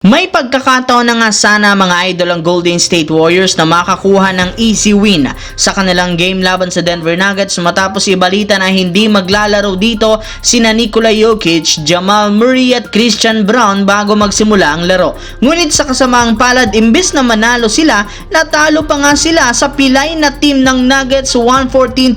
May pagkakataon na nga sana mga idol ang Golden State Warriors na makakuha ng easy win sa kanilang game laban sa Denver Nuggets matapos ibalita na hindi maglalaro dito sina Nikola Jokic, Jamal Murray at Christian Braun bago magsimula ang laro. Ngunit sa kasamaang palad, imbes na manalo sila, natalo pa nga sila sa pilay na team ng Nuggets 114-105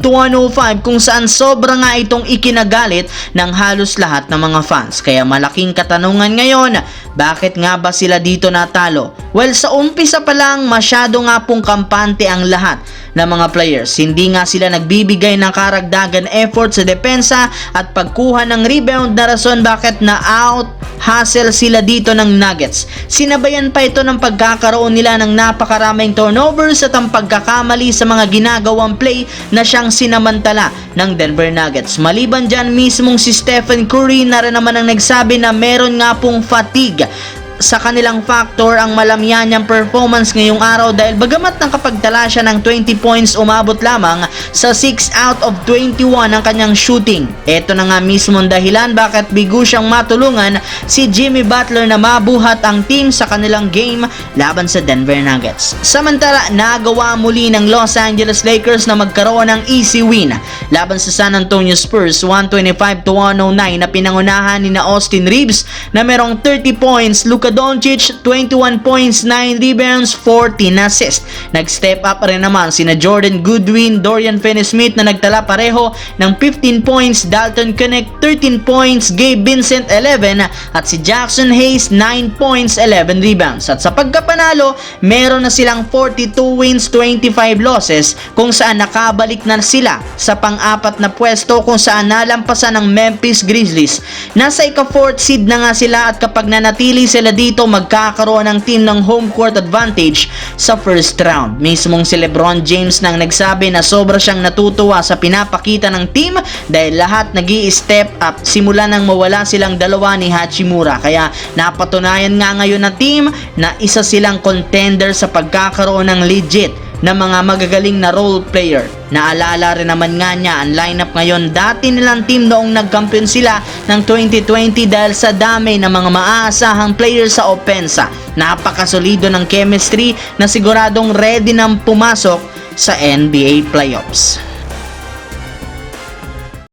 kung saan sobra nga itong ikinagalit ng halos lahat ng mga fans. Kaya malaking katanungan ngayon, bakit nga ba sila dito natalo? Well, sa umpisa pa lang masyado nga pong kampante ang lahat ng mga players. Hindi nga sila nagbibigay ng karagdagan effort sa depensa at pagkuha ng rebound na rason bakit na-out hustle sila dito ng Nuggets. Sinabayan pa ito ng pagkakaroon nila ng napakaraming turnovers at ang pagkakamali sa mga ginagawang play na siyang sinamantala ng Denver Nuggets. Maliban dyan, mismong si Stephen Curry na rin naman ang nagsabi na meron nga pong fatigue sa kanilang factor ang malamyanyang performance ngayong araw dahil bagamat nakapagtala siya ng 20 points, umabot lamang sa 6 out of 21 ang kanyang shooting. Ito na nga mismo ang dahilan bakit bigo siyang matulungan si Jimmy Butler na mabuhat ang team sa kanilang game laban sa Denver Nuggets. Samantala, nagawa muli ng Los Angeles Lakers na magkaroon ng easy win laban sa San Antonio Spurs 125-109 na pinangunahan ni na Austin Reeves na merong 30 points, Luka Doncic 21 points, 9 rebounds, 14 assists. Nag-step up rin naman sina Jordan Goodwin, Dorian Finney-Smith na nagtala pareho ng 15 points, Dalton Knecht 13 points, Gabe Vincent 11 at si Jackson Hayes 9 points, 11 rebounds. At sa pagkapanalo, meron na silang 42 wins, 25 losses kung saan nakabalik na sila sa pang-apat na pwesto kung saan nalampasan ng Memphis Grizzlies. Nasa ika-4th seed na nga sila at kapag nanatili sila dito, magkakaroon ng team ng home court advantage sa first round. Mismong si LeBron James nang nagsabi na sobra siyang natutuwa sa pinapakita ng team dahil lahat nag-i-step up simula nang mawala silang dalawa ni Hachimura. Kaya napatunayan nga ngayon na team na isa silang contender sa pagkakaroon ng legit na mga magagaling na role player. Naalala rin naman nga niya ang lineup ngayon dati nilang team noong nagkampiyon sila ng 2020 dahil sa dami ng mga maaasahang players sa opensa. Napakasolido ng chemistry na siguradong ready nang pumasok sa NBA playoffs.